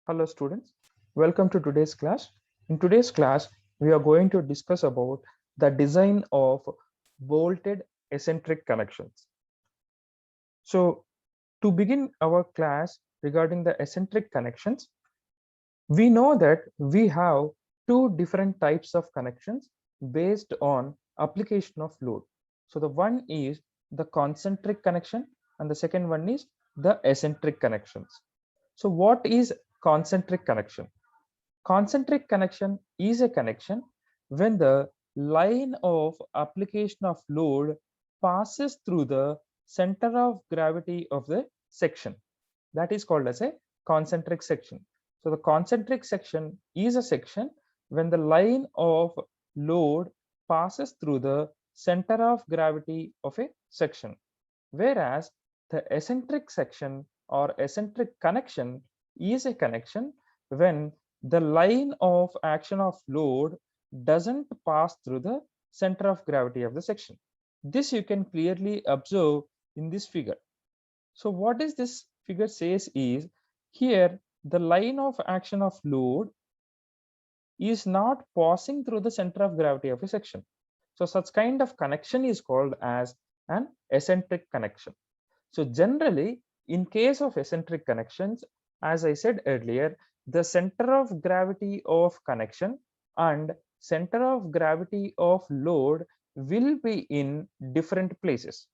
Hello students, welcome to today's class. In today's class, we are going to discuss about the design of bolted eccentric connections. So to begin our class regarding the eccentric connections, we know that we have two different types of connections based on application of load. So the one is the concentric connection and the second one is the eccentric connections. So what is concentric connection? Concentric connection is a connection when the line of application of load passes through the center of gravity of the section. That is called as a concentric section. So the concentric section is a section when the line of load passes through the center of gravity of a section. Whereas the eccentric section or eccentric connection is a connection when the line of action of load doesn't pass through the center of gravity of the section. This you can clearly observe in this figure. So what is this figure says is, here the line of action of load is not passing through the center of gravity of a section. So such kind of connection is called as an eccentric connection. So generally, in case of eccentric connections, as I said earlier, the center of gravity of connection and center of gravity of load will be in different places.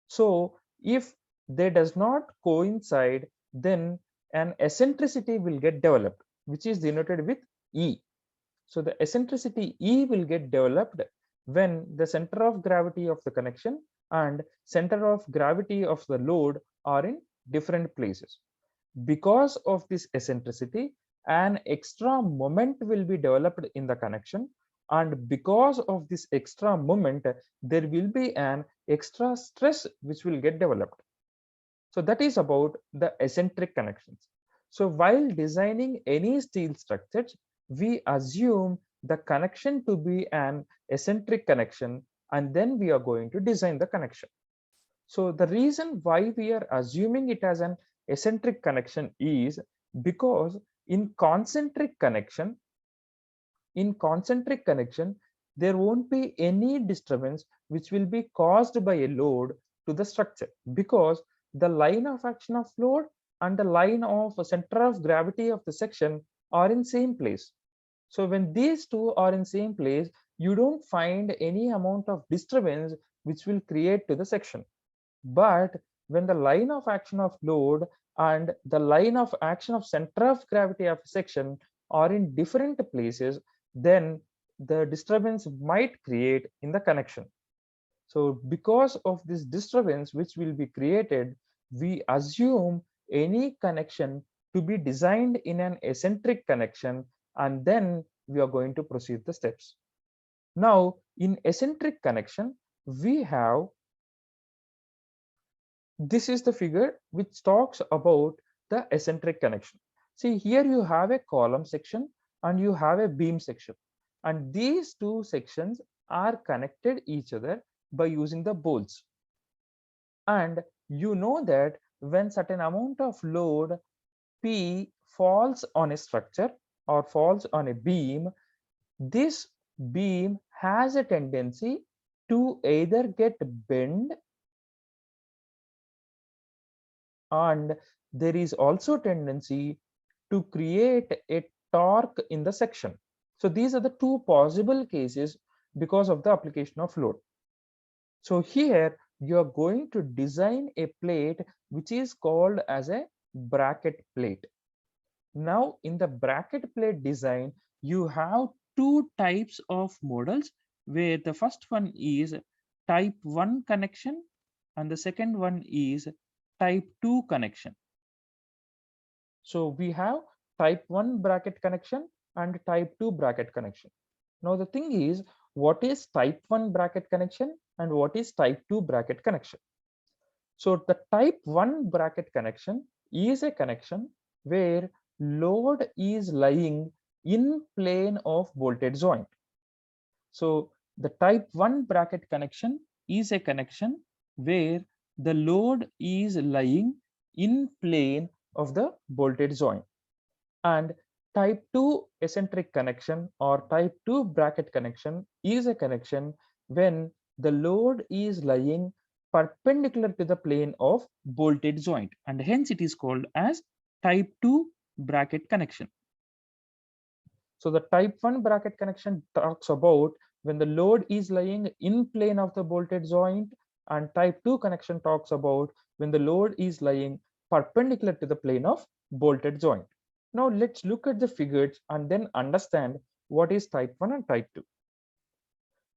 So if they does not coincide, then an eccentricity will get developed, which is denoted with E. So the eccentricity E will get developed when the center of gravity of the connection and center of gravity of the load are in different places. Because of this eccentricity, an extra moment will be developed in the connection, and because of this extra moment, there will be an extra stress which will get developed. So that is about the eccentric connections. So while designing any steel structures, we assume the connection to be an eccentric connection, and then we are going to design the connection. So the reason why we are assuming it as an eccentric connection is because in concentric connection, there won't be any disturbance which will be caused by a load to the structure, because the line of action of load and the line of center of gravity of the section are in same place. So when these two are in same place, you don't find any amount of disturbance which will create to the section. But when the line of action of load and the line of action of center of gravity of section are in different places, then the disturbance might create in the connection. So because of this disturbance which will be created, we assume any connection to be designed in an eccentric connection, and then we are going to proceed the steps. Now in eccentric connection, we have, this is the figure which talks about the eccentric connection. See, here you have a column section and you have a beam section, and these two sections are connected each other by using the bolts. And you know that when certain amount of load P falls on a structure or falls on a beam, this beam has a tendency to either get bent, and there is also tendency to create a torque in the section. So these are the two possible cases because of the application of load. So here you are going to design a plate which is called as a bracket plate. Now in the bracket plate design, you have two types of models, where the first one is type 1 connection and the second one is type 2 connection. So we have type 1 bracket connection and type 2 bracket connection. Now the thing is, what is type 1 bracket connection and what is type 2 bracket connection? So the type 1 bracket connection is a connection where load is lying in plane of bolted joint. So the type 1 bracket connection is a connection where the load is lying in plane of the bolted joint. And type 2 eccentric connection or type 2 bracket connection is a connection when the load is lying perpendicular to the plane of bolted joint, and hence it is called as type 2 bracket connection. So the type 1 bracket connection talks about when the load is lying in plane of the bolted joint, and type 2 connection talks about when the load is lying perpendicular to the plane of bolted joint. Now let's look at the figures and then understand what is type 1 and type 2.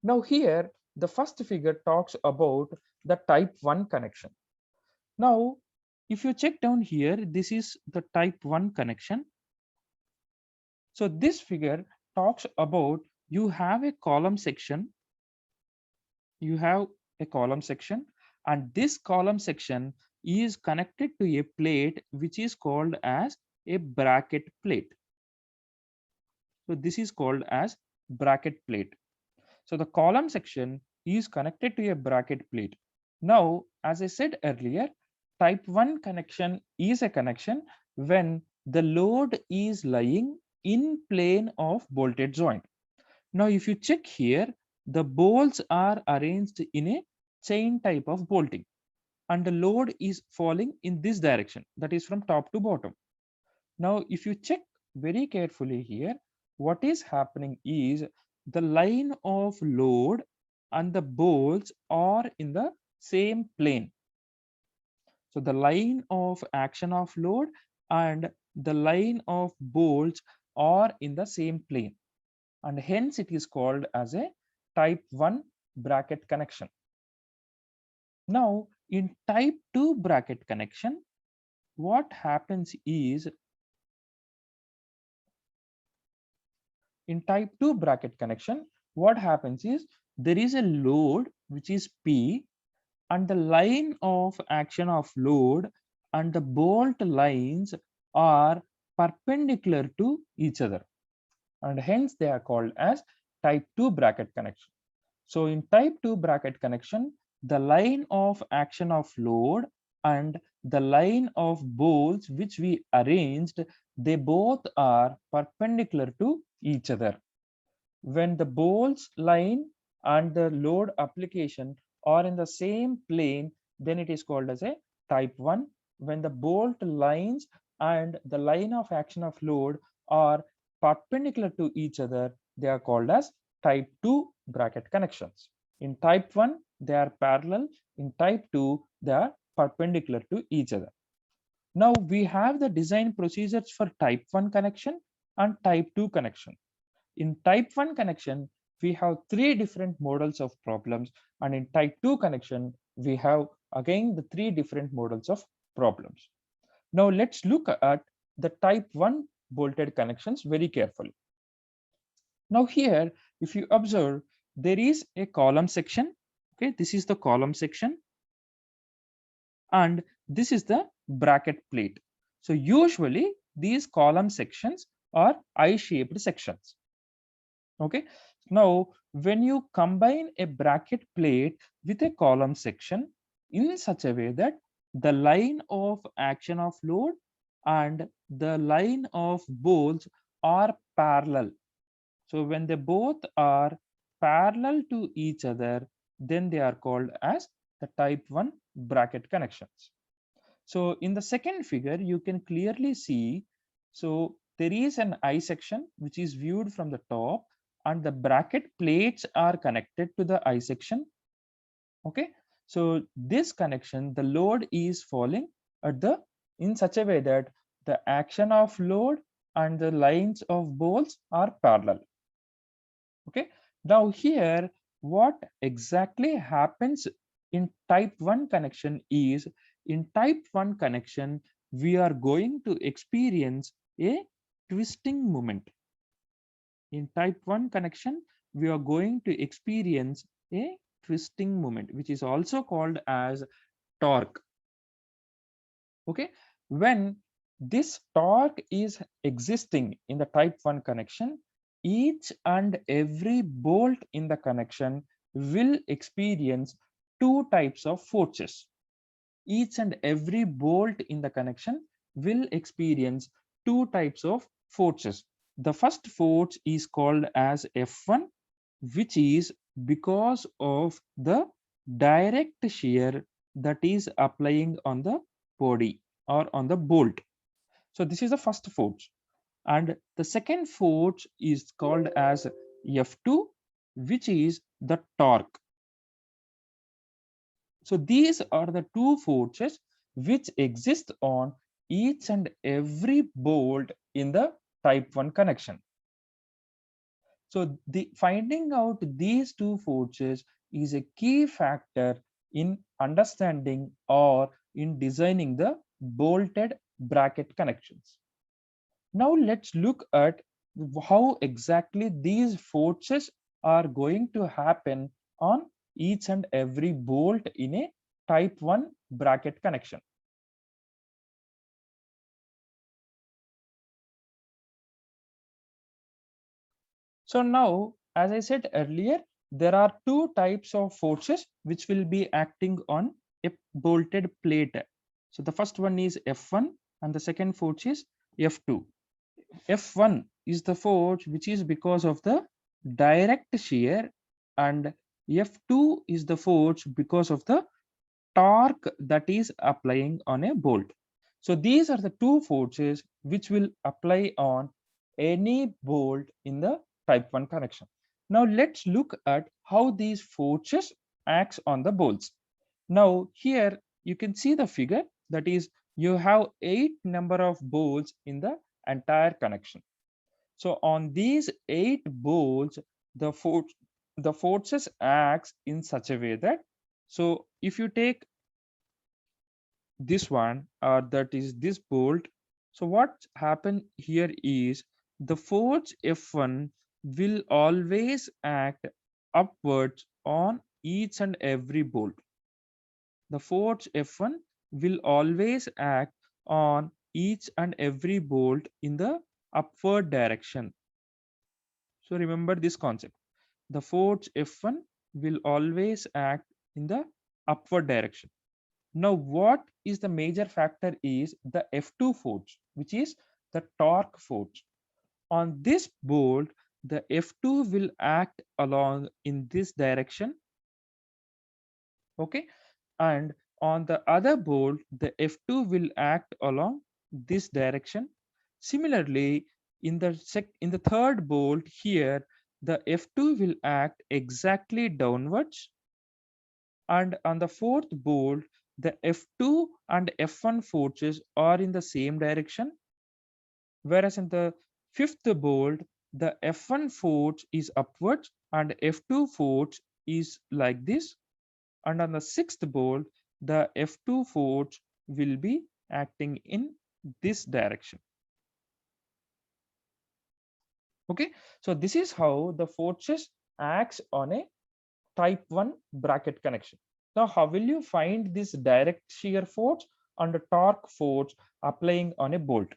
Now here the first figure talks about the type 1 connection. Now if you check down here, this is the type 1 connection. So this figure talks about you have a column section, and this column section is connected to a plate which is called as a bracket plate. So this is called as bracket plate. So the column section is connected to a bracket plate. Now, as I said earlier, type 1 connection is a connection when the load is lying in plane of bolted joint. Now, if you check here, the bolts are arranged in a chain type of bolting, and the load is falling in this direction, that is from top to bottom. Now, if you check very carefully here, what is happening is the line of load and the bolts are in the same plane. So the line of action of load and the line of bolts are in the same plane, and hence it is called as a type 1 bracket connection. Now in type 2 bracket connection, what happens is, in type 2 bracket connection, what happens is there is a load which is P, and the line of action of load and the bolt lines are perpendicular to each other, and hence they are called as type 2 bracket connection. So in type 2 bracket connection, the line of action of load and the line of bolts which we arranged, they both are perpendicular to each other. When the bolts line and the load application are in the same plane, then it is called as a type 1. When the bolt lines and the line of action of load are perpendicular to each other, they are called as type 2 bracket connections. In type 1, they are parallel. In type 2, they are perpendicular to each other. Now we have the design procedures for type 1 connection and type 2 connection. In type 1 connection, we have 3 different models of problems, and in type 2 connection, we have again the 3 different models of problems. Now let's look at the type 1 bolted connections very carefully. Now here, if you observe, there is a column section. Okay, this is the column section, and this is the bracket plate. So usually these column sections are I-shaped sections. Okay, now when you combine a bracket plate with a column section in such a way that the line of action of load and the line of bolts are parallel, so when they both are parallel to each other, then they are called as the type 1 bracket connections. So in the second figure, you can clearly see, so there is an I section which is viewed from the top, and the bracket plates are connected to the I section. Okay, so this connection, the load is falling at the in such a way that the action of load and the lines of bolts are parallel. Okay, now here what exactly happens in type 1 connection is, in type 1 connection we are going to experience a twisting moment. In type 1 connection we are going to experience a twisting moment, which is also called as torque. Okay, when this torque is existing in the type 1 connection, each and every bolt in the connection will experience 2 types of forces. Each and every bolt in the connection will experience two types of forces. The first force is called as F1, which is because of the direct shear that is applying on the body or on the bolt. So this is the first force. And the second force is called as F2, which is the torque. So these are the two forces which exist on each and every bolt in the type 1 connection. So the finding out these two forces is a key factor in understanding or in designing the bolted bracket connections. Now let's look at how exactly these forces are going to happen on each and every bolt in a type 1 bracket connection. So now, as I said earlier, there are two types of forces which will be acting on a bolted plate. So the first one is F1 and the second force is F2. F1 is the force which is because of the direct shear, and F2 is the force because of the torque that is applying on a bolt. So these are the two forces which will apply on any bolt in the type 1 connection. Now let's look at how these forces acts on the bolts. Now here you can see the figure, that is you have 8 number of bolts in the entire connection. So on these 8 bolts, the forces acts in such a way that, so if you take this one, that is this bolt, so what happen here is the force F1 will always act upwards on each and every bolt. The force F1 will always act on each and every bolt in the upward direction. So remember this concept. The force F1 will always act in the upward direction. Now, what is the major factor is the F2 force, which is the torque force. On this bolt, the F2 will act along in this direction. Okay. And on the other bolt, the F2 will act along this direction. Similarly, in the third bolt here, the F2 will act exactly downwards, and on the fourth bolt, the F2 and F1 forces are in the same direction, whereas in the fifth bolt, the F1 force is upwards and F2 force is like this, and on the sixth bolt, the F2 force will be acting in this direction. Okay, so this is how the forces acts on a type 1 bracket connection. Now, how will you find this direct shear force and the torque force applying on a bolt?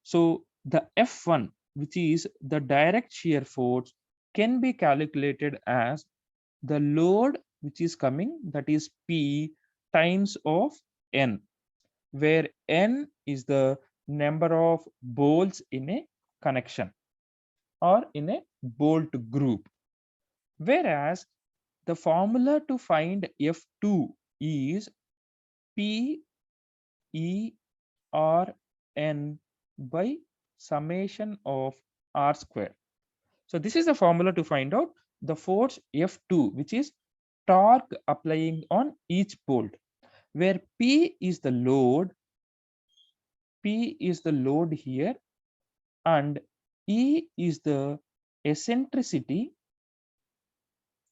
So the F1, which is the direct shear force, can be calculated as the load which is coming, that is P times of N, where N is the number of bolts in a connection or in a bolt group. Whereas the formula to find F2 is P E R N by summation of R square. So this is the formula to find out the force F2, which is torque applying on each bolt, where P is the load, here, and E is the eccentricity,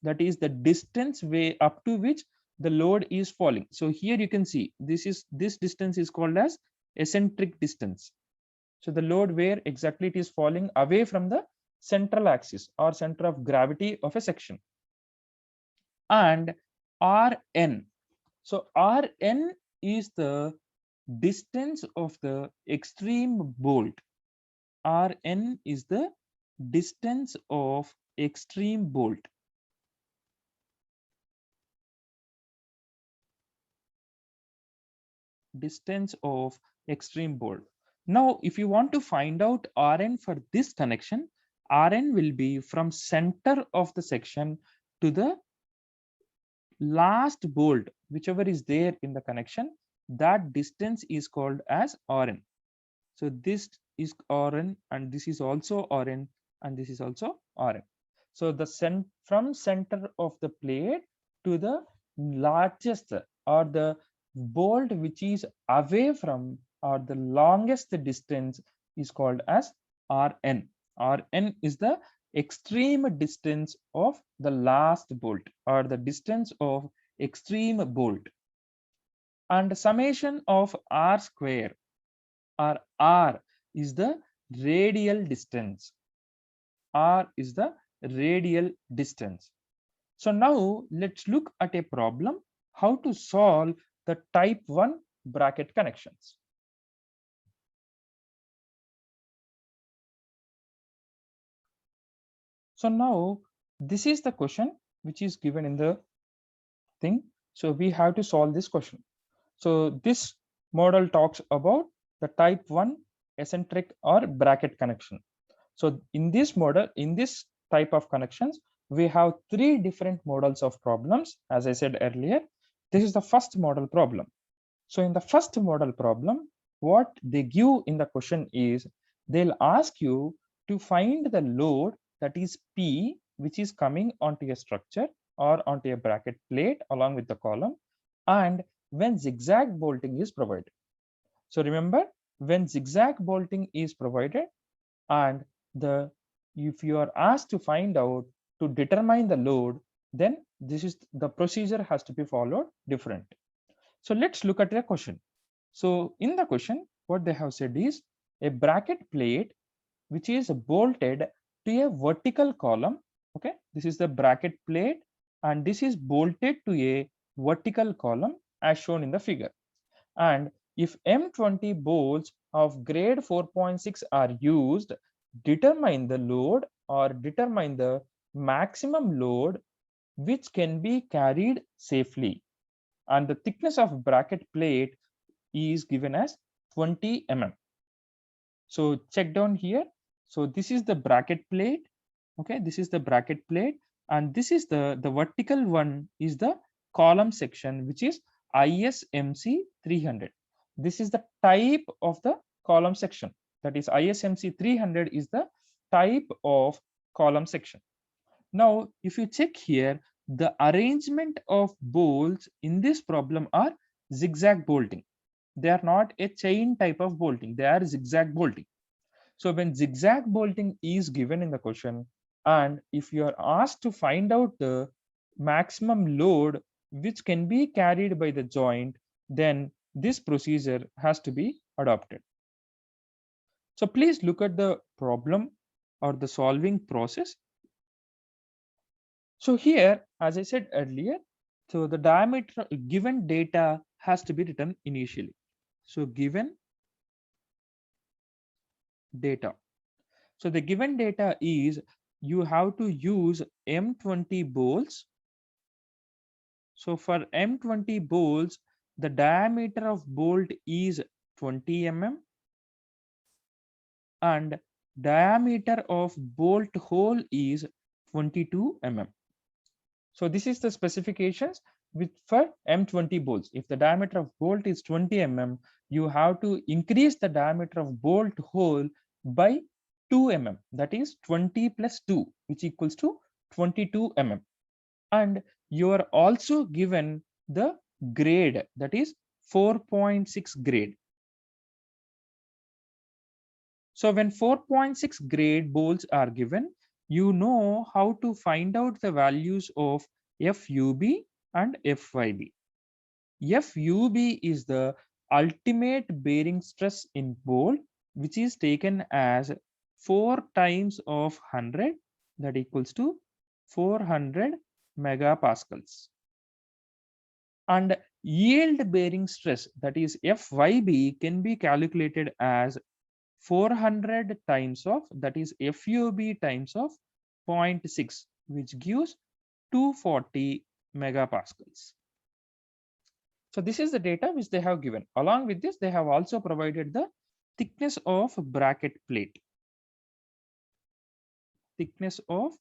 that is the distance way up to which the load is falling. So here you can see this distance is called as eccentric distance. So the load where exactly it is falling away from the central axis or center of gravity of a section. And Rn. So Rn is the distance of the extreme bolt. Rn is the distance of extreme bolt. distance of extreme bolt. Now, if you want to find out Rn for this connection, Rn will be from center of the section to the last bolt, whichever is there in the connection, that distance is called as Rn. So this is Rn and this is also Rn and this is also Rn. So the from center of the plate to the largest or the bolt which is away from or the longest distance is called as Rn. Rn is the extreme distance of the last bolt or the distance of extreme bolt. And summation of R square or R is the radial distance. R is the radial distance. So now let's look at a problem how to solve the type 1 bracket connections. So now this is the question which is given in the thing. So we have to solve this question. So this model talks about the type 1 eccentric or bracket connection. So in this model, in this type of connections, we have three different models of problems. As I said earlier, this is the first model problem. So in the first model problem, what they give in the question is they'll ask you to find the load that is P, which is coming onto a structure or onto a bracket plate along with the column, and when zigzag bolting is provided. So remember, when zigzag bolting is provided and if you are asked to find out to determine the load, then this is the procedure has to be followed different. So let's look at the question. So in the question, what they have said is a bracket plate which is bolted to a vertical column. Okay, this is the bracket plate and this is bolted to a vertical column as shown in the figure. And if M20 bolts of grade 4.6 are used, determine the load or determine the maximum load which can be carried safely. And the thickness of bracket plate is given as 20 mm. So check down here. So this is the bracket plate. Okay, this is the bracket plate and this is the vertical one is the column section which is ISMC 300. This is the type of the column section, that is ISMC 300 is the type of column section. Now if you check here, the arrangement of bolts in this problem are zigzag bolting. They are not a chain type of bolting, they are zigzag bolting. So when zigzag bolting is given in the question, and if you are asked to find out the maximum load which can be carried by the joint, then this procedure has to be adopted. So please look at the problem or the solving process. So here, as I said earlier, so the diameter given data has to be written initially. So given data. So the given data is you have to use M20 bolts. So for M20 bolts, the diameter of bolt is 20 mm and diameter of bolt hole is 22 mm. So this is the specifications with for M20 bolts. If the diameter of bolt is 20 mm, you have to increase the diameter of bolt hole by 2 mm, that is 20 plus 2, which equals to 22 mm. And you are also given the grade, that is 4.6 grade. So when 4.6 grade bolts are given, you know how to find out the values of FUB and FYB. FUB is the ultimate bearing stress in bolt, which is taken as 4 times of 100, that equals to 400 megapascals. And yield bearing stress, that is FYB, can be calculated as 400 times of, that is FUB times of 0.6, which gives 240 megapascals. So this is the data which they have given. Along with this, they have also provided the thickness of bracket plate. Thickness of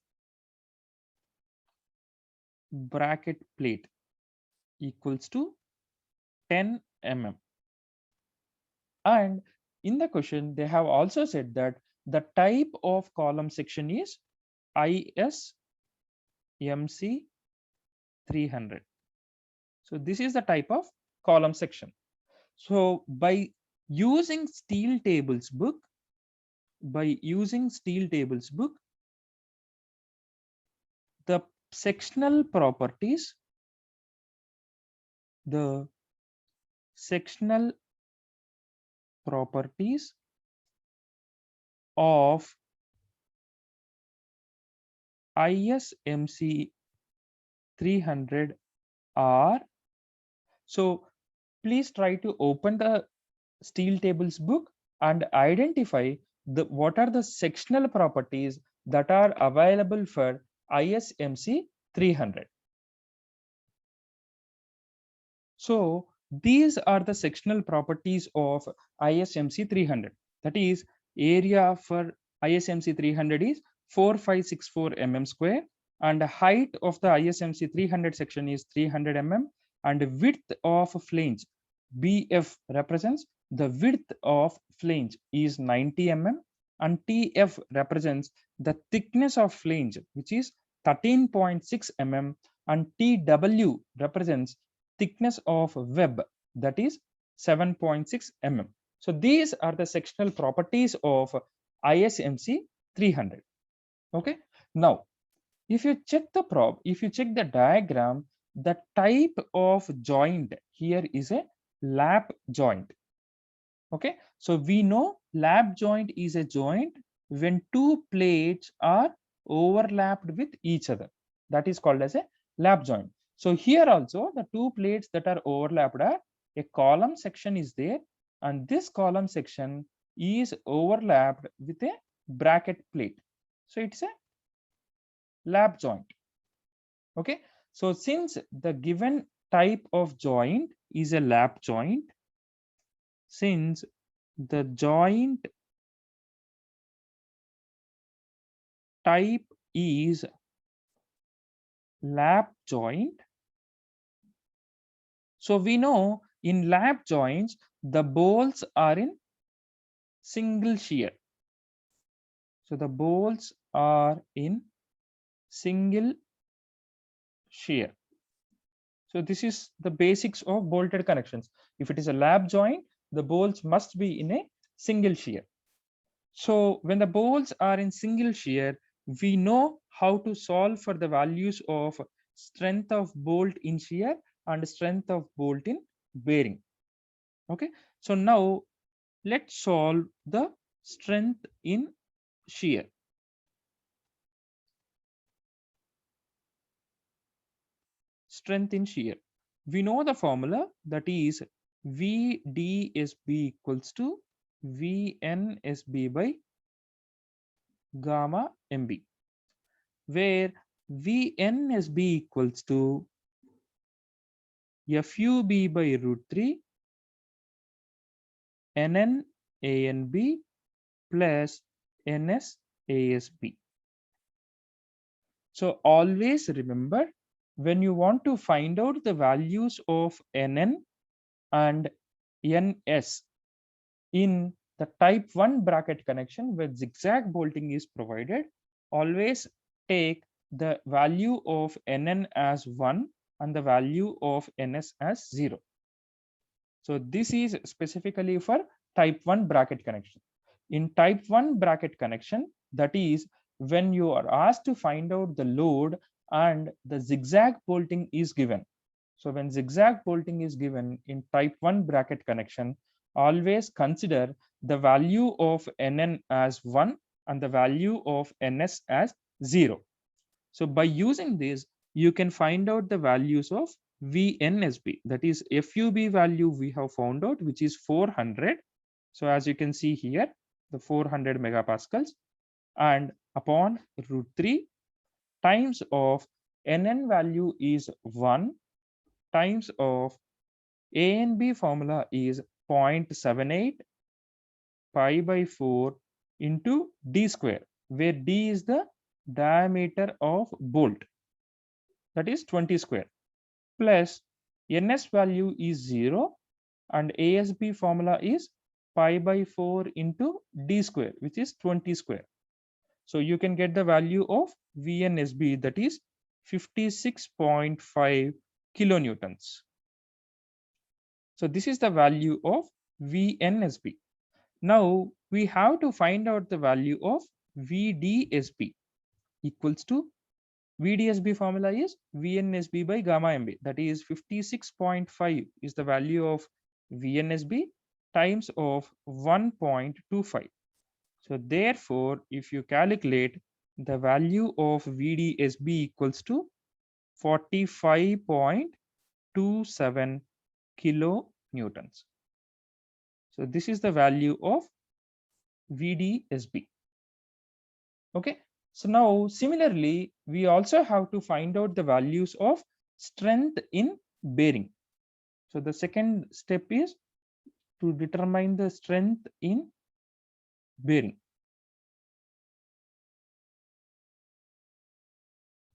bracket plate equals to 10 mm. And in the question, they have also said that the type of column section is ISMC 300. So this is the type of column section. So by using steel tables book, the sectional properties, the sectional properties of ISMC 300 are, so please try to open the steel tables book and identify what are the sectional properties that are available for ISMC 300. So these are the sectional properties of ISMC 300. That is, area for ISMC 300 is 4564 mm square, and the height of the ISMC 300 section is 300 mm, and width of flange BF represents the width of flange is 90 mm, and TF represents the thickness of flange, which is 13.6 mm, and TW represents thickness of web, that is 7.6 mm. So these are the sectional properties of ISMC 300. Okay. Now, if you check the diagram, the type of joint here is a lap joint. Okay. So we know lap joint is a joint when two plates are overlapped with each other. That is called as a lap joint. So here also the two plates that are overlapped are a column section is there, and this column section is overlapped with a bracket plate. So it's a lap joint. Okay. So since the given type of joint is a lap joint, since the joint type is lap joint, so we know in lap joints the bolts are in single shear. So the bolts are in single shear. So this is the basics of bolted connections. If it is a lap joint, the bolts must be in a single shear. So when the bolts are in single shear, we know how to solve for the values of strength of bolt in shear and strength of bolt in bearing. Okay. So now let's solve the strength in shear. Strength in shear. We know the formula, that is VDSB equals to VNSB by gamma MB, where VNSB equals to FUB by root 3 NN ANB plus NS ASB. So always remember, when you want to find out the values of NN and NS in the type 1 bracket connection where zigzag bolting is provided, always take the value of NN as 1 and the value of NS as 0. So this is specifically for type 1 bracket connection. In type 1 bracket connection, that is when you are asked to find out the load and the zigzag bolting is given. So when zigzag bolting is given in type 1 bracket connection, always consider the value of NN as 1 and the value of NS as 0. So by using this, you can find out the values of VNSB, that is FUB value we have found out, which is 400. So as you can see here, the 400 megapascals, and upon root 3 times of NN value is 1 times of A and B formula is 0.78 pi by 4 into d square, where d is the diameter of bolt, that is 20 square, plus ns value is 0 and ASB formula is pi by 4 into d square, which is 20 square. So you can get the value of VNSB, that is 56.5 kilonewtons. So this is the value of VNSB. Now we have to find out the value of VDSB equals to VDSB formula is VNSB by gamma MB, that is 56.5 is the value of VNSB times of 1.25. So therefore, if you calculate, the value of VDSB equals to 45.27 kilonewtons. So this is the value of VDSB. Okay. So now similarly, we also have to find out the values of strength in bearing. So the second step is to determine the strength in bearing.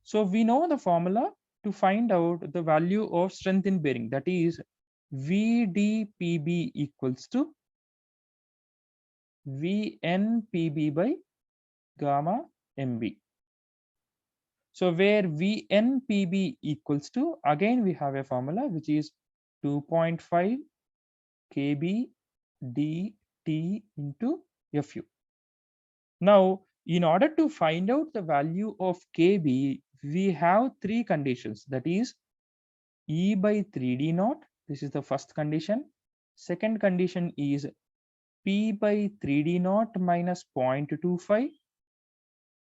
So we know the formula to find out the value of strength in bearing, that is VDPB equals to VNPB by gamma MB. So where VNPB equals to, again we have a formula which is 2.5 kb dt into fu. Now in order to find out the value of kb, we have three conditions, that is E by 3d naught, this is the first condition. Second condition is P by 3d naught minus 0.25.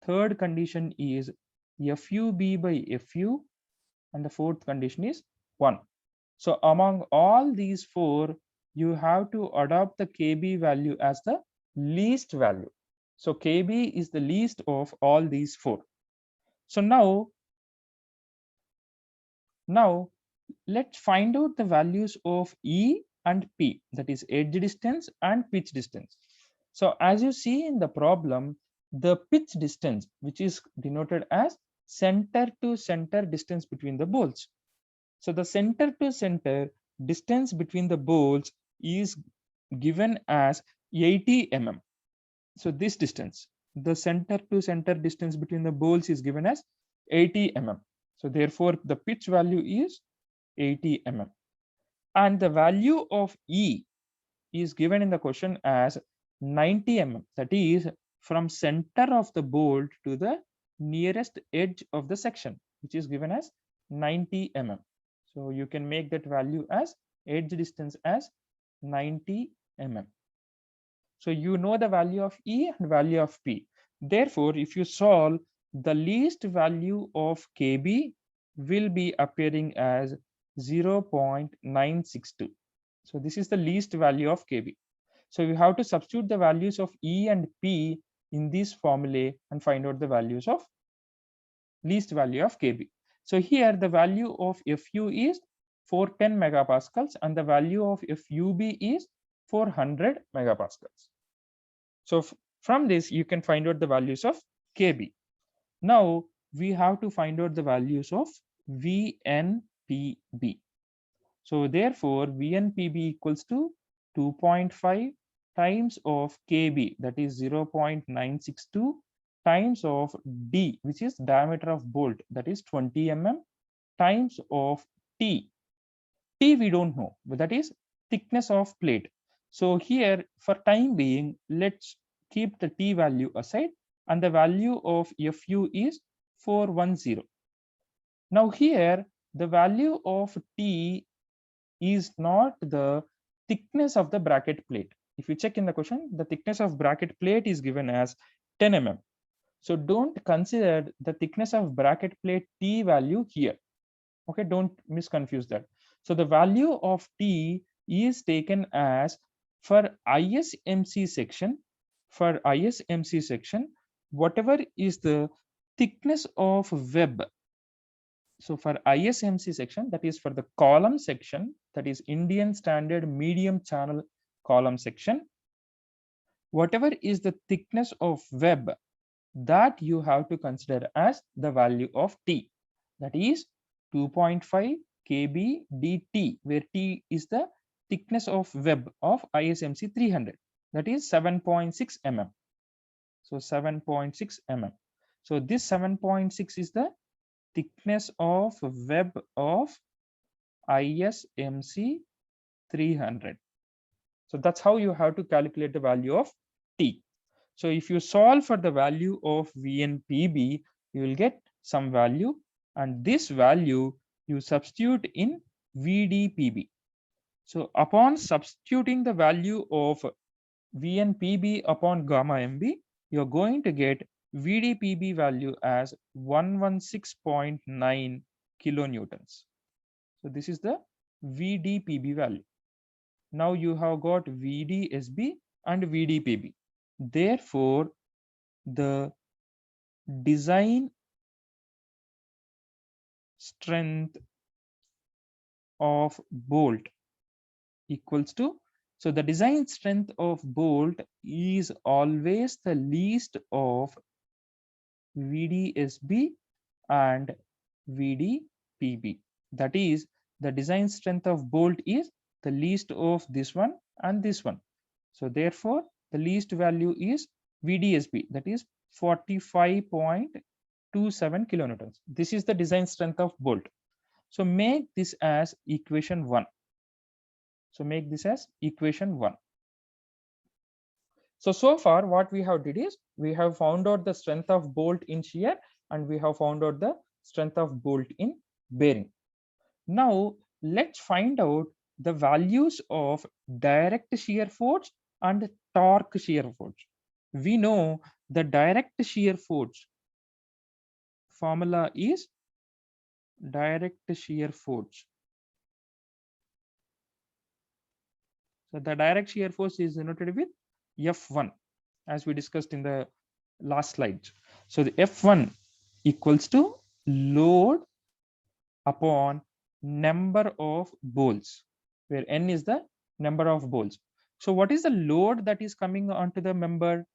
Third condition is FUB by FU, and the fourth condition is 1. So among all these four, you have to adopt the KB value as the least value. So KB is the least of all these four. So now let's find out the values of E and P, that is edge distance and pitch distance. So as you see in the problem, the pitch distance, which is denoted as center to center distance between the bolts. So the center to center distance between the bolts is given as 80 mm. So this distance, the center to center distance between the bolts is given as 80 mm. So therefore the pitch value is 80 mm. And the value of E is given in the question as 90 mm. That is from center of the bolt to the nearest edge of the section, which is given as 90 mm. So you can make that value as edge distance as 90 mm. So you know the value of E and value of P. Therefore, if you solve, the least value of KB will be appearing as 0.962. So this is the least value of KB. So you have to substitute the values of E and P in this formula and find out the values of least value of KB. So here the value of FU is 410 megapascals and the value of FUB is 400 megapascals. So from this you can find out the values of KB. Now we have to find out the values of VNPB. So therefore VNPB equals to 2.5 times of KB, that is 0.962, times of D, which is diameter of bolt, that is 20 mm, times of T. T we don't know, but that is thickness of plate. So here for time being, let's keep the T value aside and the value of FU is 410. Now here the value of T is not the thickness of the bracket plate. If you check in the question, the thickness of bracket plate is given as 10 mm. So don't consider the thickness of bracket plate T value here. Okay, don't misconfuse that. So the value of T is taken as for ISMC section, whatever is the thickness of web. So for ISMC section, that is for the column section, that is Indian Standard Medium Channel column section, whatever is the thickness of web, that you have to consider as the value of T, that is 2.5 kb dt, where T is the thickness of web of ISMC 300, that is 7.6 mm. So 7.6 mm. So this 7.6 is the thickness of web of ISMC 300. So that's how you have to calculate the value of T. So if you solve for the value of VNPB, you will get some value, and this value you substitute in VDPB. So upon substituting the value of VNPB upon gamma MB, you're going to get VDPB value as 116.9 kilonewtons. So this is the VDPB value. Now you have got VDSB and VDPB. Therefore, the design strength of bolt equals to, so the design strength of bolt is always the least of VDSB and VDPB. That is, the design strength of bolt is the least of this one and this one. So therefore, the least value is VDSB, that is 45.27 kilonewtons. This is the design strength of bolt. So make this as equation 1. So make this as equation 1. So far what we have did is we have found out the strength of bolt in shear, and we have found out the strength of bolt in bearing. Now let's find out the values of direct shear force and torque shear force. We know the direct shear force formula is direct shear force. So the direct shear force is denoted with F1, as we discussed in the last slide. So the F1 equals to load upon number of bolts, where N is the number of bolts. So what is the load that is coming onto the member?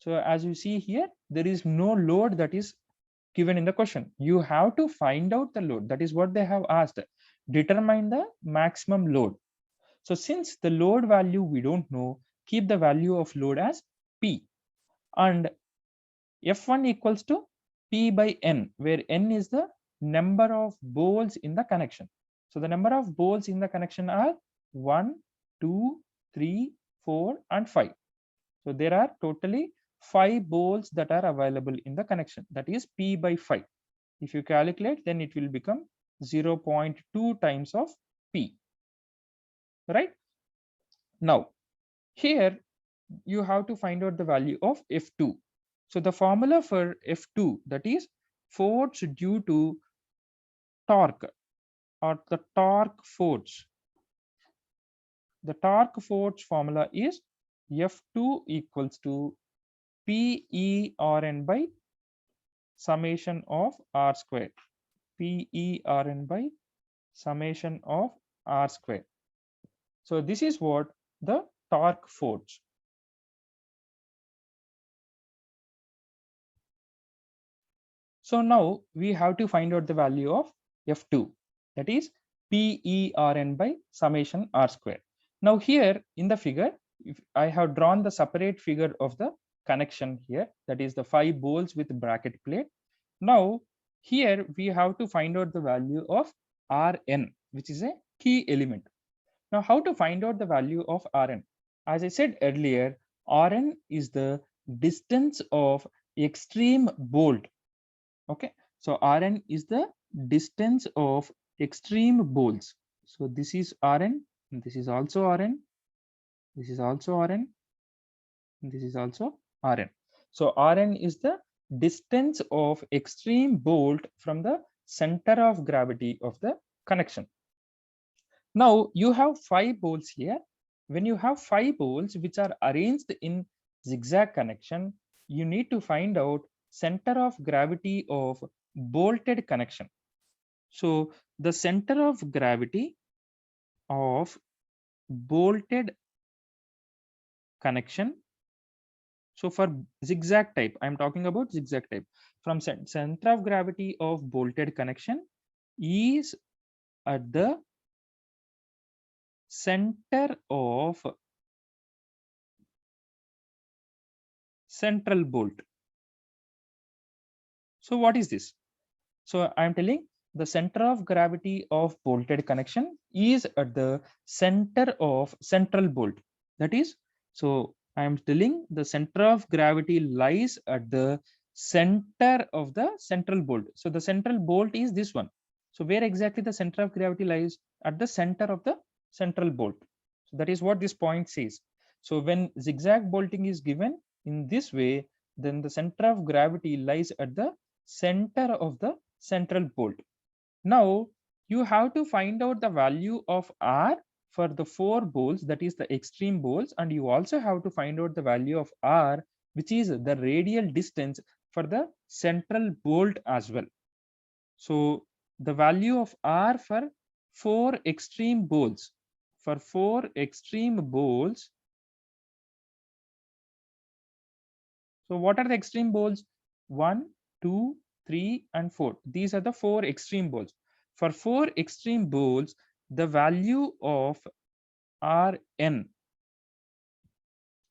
So as you see here, there is no load that is given in the question. You have to find out the load. That is what they have asked. Determine the maximum load. So since the load value we don't know, keep the value of load as P, and F1 equals to P by N, where N is the number of bolts in the connection. So the number of bolts in the connection are 1, 2, 3, 4, and 5. So there are totally 5 bolts that are available in the connection. That is P by 5. If you calculate, then it will become 0.2 times of P. Right? Now, here you have to find out the value of F2. So the formula for F2, that is force due to torque, or the torque force. The torque force formula is F2 equals to PERN by summation of R square. PERN by summation of R square. So this is what the torque force. So now we have to find out the value of F2, that is PERN by summation R square. Now here in the figure, if I have drawn the separate figure of the connection here, that is the 5 bolts with bracket plate. Now here we have to find out the value of Rn, which is a key element. Now how to find out the value of Rn? As I said earlier, Rn is the distance of extreme bolt. Okay, so Rn is the distance of extreme bolts. So this is Rn, and this is also Rn, this is also Rn, and this is also Rn. So Rn is the distance of extreme bolt from the center of gravity of the connection. Now you have 5 bolts here. When you have 5 bolts which are arranged in zigzag connection, you need to find out center of gravity of bolted connection. So the center of gravity of bolted connection. So for zigzag type, I'm talking about zigzag type. From center of gravity of bolted connection is at the center of central bolt. So what is this? So I'm telling the center of gravity of bolted connection is at the center of central bolt. That is, so I'm telling the center of gravity lies at the center of the central bolt. So the central bolt is this one. So where exactly the center of gravity lies? At the center of the central bolt. So that is what this point says. So when zigzag bolting is given in this way, then the center of gravity lies at the center of the central bolt. Now you have to find out the value of R for the 4 bolts, that is the extreme bolts, and you also have to find out the value of R, which is the radial distance for the central bolt as well. So the value of R for 4 extreme bolts, for 4 extreme bolts. So what are the extreme bolts? 1, 2, 3, and 4. These are the 4 extreme bolts. For 4 extreme bolts, the value of Rn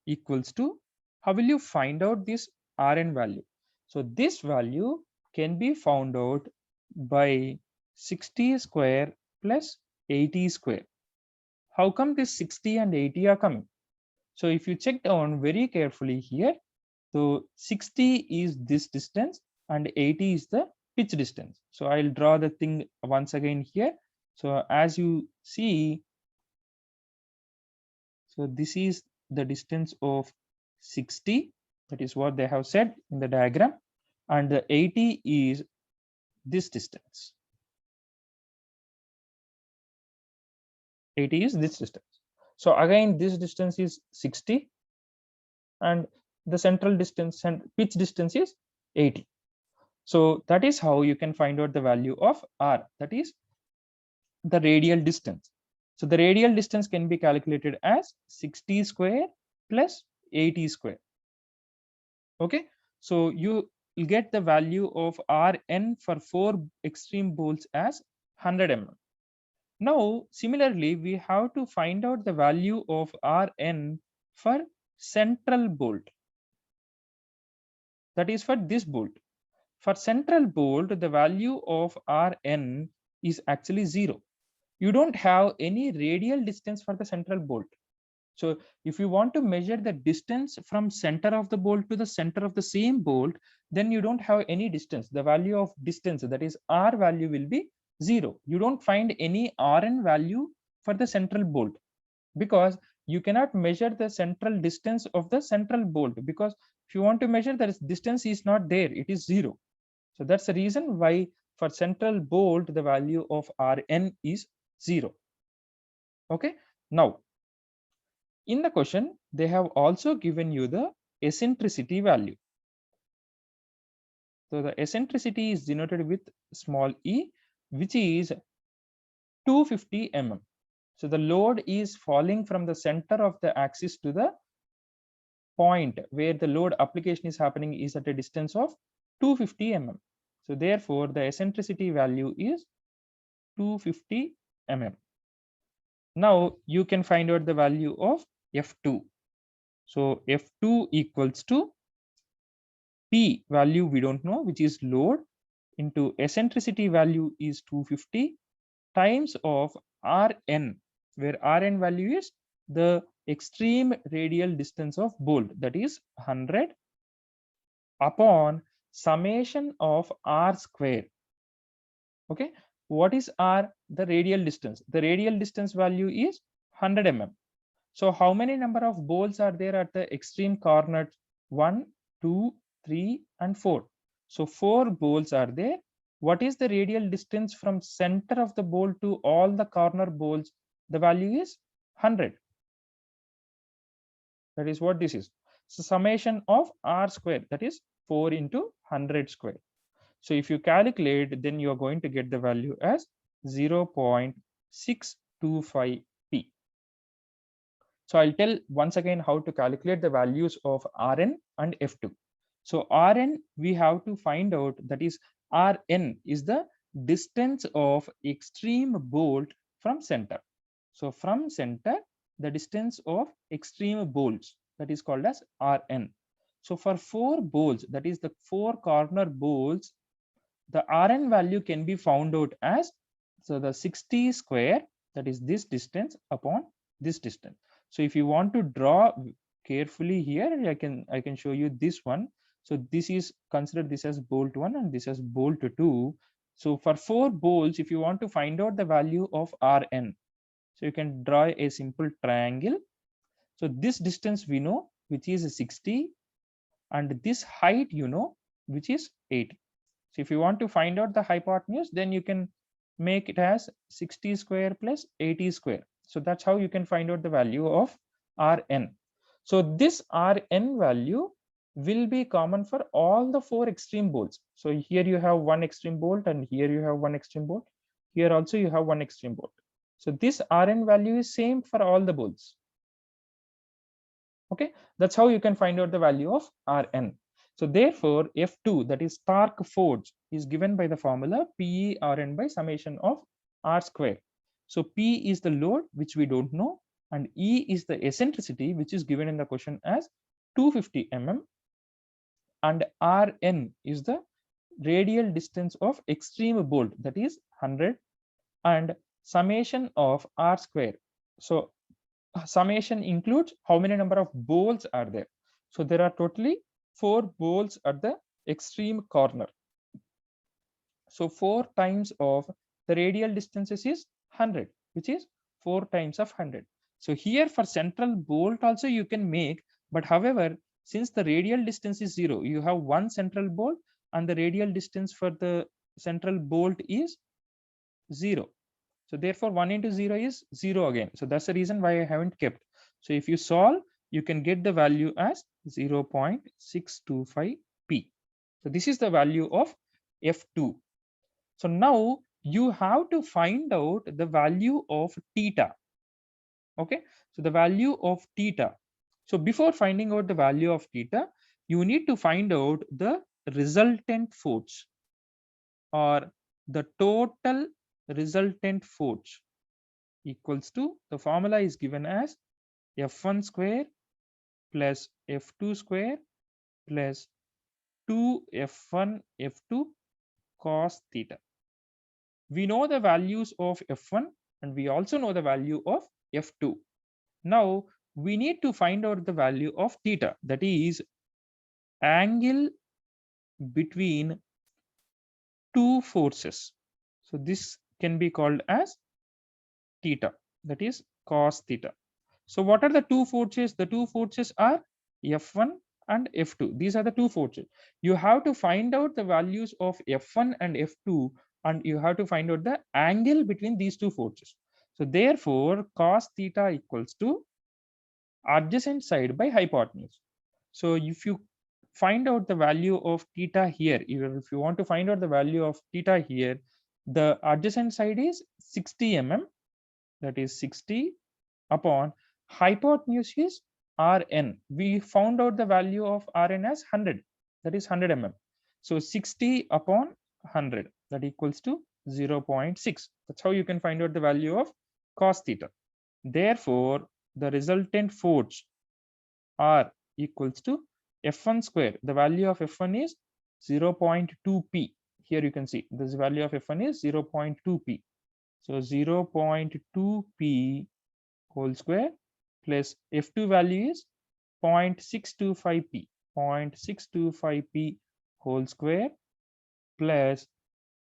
equals to, how will you find out this Rn value? So this value can be found out by 60 square plus 80 square. How come this 60 and 80 are coming? So if you check down very carefully here, so 60 is this distance and 80 is the pitch distance. So I'll draw the thing once again here. So as you see, so this is the distance of 60. That is what they have said in the diagram. And the 80 is this distance. 80 is this distance. So again, this distance is 60 and the central distance and pitch distance is 80. So that is how you can find out the value of R, that is the radial distance. So the radial distance can be calculated as 60 square plus 80 square. Okay, so you will get the value of Rn for 4 extreme bolts as 100 mm. Now similarly, we have to find out the value of Rn for central bolt, that is for this bolt. For central bolt, the value of Rn is actually 0. You don't have any radial distance for the central bolt. So if you want to measure the distance from center of the bolt to the center of the same bolt, then you don't have any distance. The value of distance, that is R value, will be 0. You don't find any Rn value for the central bolt because you cannot measure the central distance of the central bolt, because if you want to measure, the distance is not there, it is 0. So that's the reason why for central bolt the value of Rn is 0. Okay, now in the question they have also given you the eccentricity value. So the eccentricity is denoted with small e, which is 250 mm. So the load is falling from the center of the axis to the point where the load application is happening is at a distance of 250 mm. So therefore the eccentricity value is 250 mm. Now you can find out the value of F2. So F2 equals to P value we don't know, which is load, into eccentricity value is 250 times of Rn, where Rn value is the extreme radial distance of bolt, that is 100, upon summation of R square. Okay, what is R? The radial distance. The radial distance value is 100 mm. So how many number of bolts are there at the extreme corners? 1, 2, 3, and 4. So 4 bolts are there. What is the radial distance from center of the bolt to all the corner bolts? The value is 100. That is what this is. So summation of R square, that is 4 into 100 square. So if you calculate, then you are going to get the value as 0.625 625P. So I'll tell once again how to calculate the values of Rn and F2. So Rn, we have to find out, that is Rn is the distance of extreme bolt from center. So from center, the distance of extreme bolts, that is called as Rn. So for 4 bolts, that is the 4 corner bolts, the Rn value can be found out as, so the 60 square, that is this distance upon this distance. So if you want to draw carefully here, I can show you this one. So this is, consider this as bolt 1 and this as bolt 2. So for 4 bolts, if you want to find out the value of Rn, so you can draw a simple triangle. So this distance we know, which is 60, and this height you know, which is 80. So if you want to find out the hypotenuse, then you can make it as 60 square plus 80 square. So that's how you can find out the value of Rn. So this Rn value will be common for all the 4 extreme bolts. So here you have one extreme bolt, and here you have one extreme bolt. Here also you have one extreme bolt. So this Rn value is same for all the bolts. Okay, that's how you can find out the value of Rn. So therefore, F2, that is torque force, is given by the formula PE Rn by summation of R square. So P is the load, which we don't know, and E is the eccentricity, which is given in the question as 250 mm, and Rn is the radial distance of extreme bolt, that is 100, and summation of R square. So summation includes how many number of bolts are there. So there are totally 4 bolts at the extreme corner. So 4 times of the radial distances is 100, which is 4 times of 100. So here for central bolt also you can make, but however, since the radial distance is 0, you have one central bolt and the radial distance for the central bolt is 0. So therefore 1 into 0 is 0 again. So that's the reason why I haven't kept. So if you solve, you can get the value as 0.625p. So this is the value of F2. So now you have to find out the value of theta. Okay, so the value of theta. So before finding out the value of theta, you need to find out the resultant force, or the total resultant force, equals to, the formula is given as F1 square plus F2 square plus 2F1 F2 cos theta. We know the values of F1 and we also know the value of F2. Now we need to find out the value of theta, that is angle between two forces. So this can be called as theta, that is cos theta. So what are the two forces? The two forces are F1 and F2. These are the two forces. You have to find out the values of F1 and F2, and you have to find out the angle between these two forces. So therefore, cos theta equals to adjacent side by hypotenuse. So if you find out the value of theta here, if you want to find out the value of theta here, the adjacent side is 60 mm, that is 60 upon hypotenuse is Rn. We found out the value of Rn as 100, that is 100 mm. So 60 upon 100, that equals to 0.6. That's how you can find out the value of cos theta. Therefore, the resultant force R equals to F1 square. The value of F1 is 0.2p. Here you can see this value of F1 is 0.2p. So 0.2p whole square plus F2 value is 0.625p. 0.625p whole square plus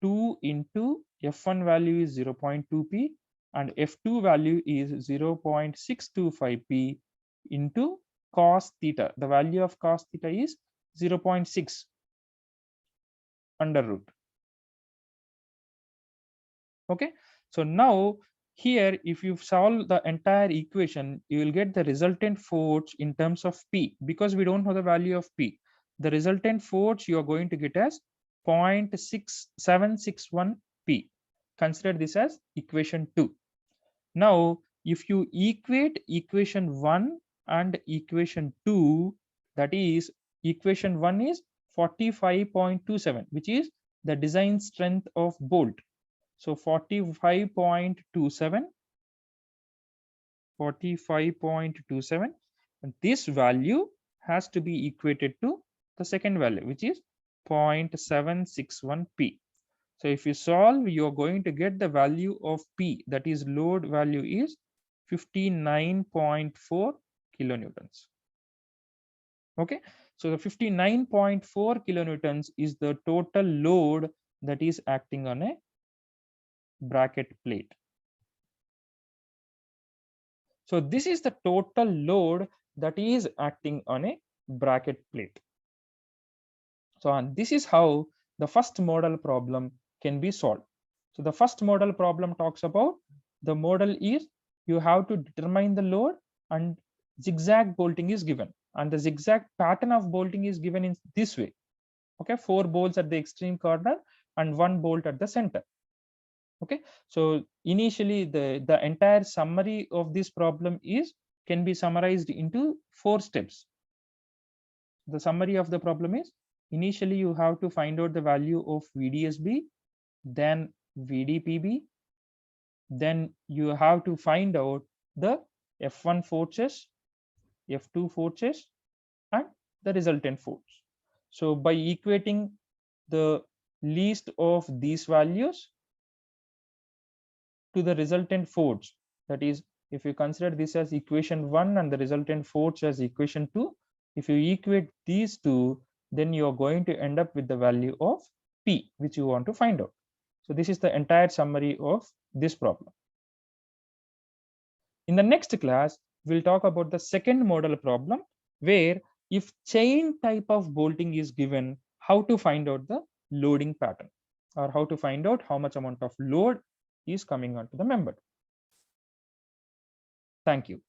2 into F1 value is 0.2p and F2 value is 0.625p into cos theta. The value of cos theta is 0.6 under root. Okay, so now here if you solve the entire equation, you will get the resultant force in terms of P. Because we don't know the value of P, the resultant force you are going to get as 0.6761 P. Consider this as equation 2. Now, if you equate equation 1 and equation 2, that is equation 1 is 45.27, which is the design strength of bolt. So 45.27, and this value has to be equated to the second value, which is 0.761 p. So if you solve, you are going to get the value of P, that is load value is 59.4 kilonewtons. Okay, so the 59.4 kilonewtons is the total load that is acting on a bracket plate. So this is the total load that is acting on a bracket plate. So and this is how the first model problem can be solved. So the first model problem talks about the model is you have to determine the load and zigzag bolting is given, and the zigzag pattern of bolting is given in this way. Okay, 4 bolts at the extreme corner and 1 bolt at the center. Okay, so initially the entire summary of this problem is can be summarized into 4 steps. The summary of the problem is initially you have to find out the value of VDSB, then VDPB, then you have to find out the F1 forces, F2 forces, and the resultant force. So by equating the least of these values to the resultant force, that is, if you consider this as equation 1 and the resultant force as equation 2, if you equate these two, then you are going to end up with the value of P, which you want to find out. So this is the entire summary of this problem. In the next class, we'll talk about the second model problem, where if chain type of bolting is given, how to find out the loading pattern, or how to find out how much amount of load is coming onto the member. Thank you.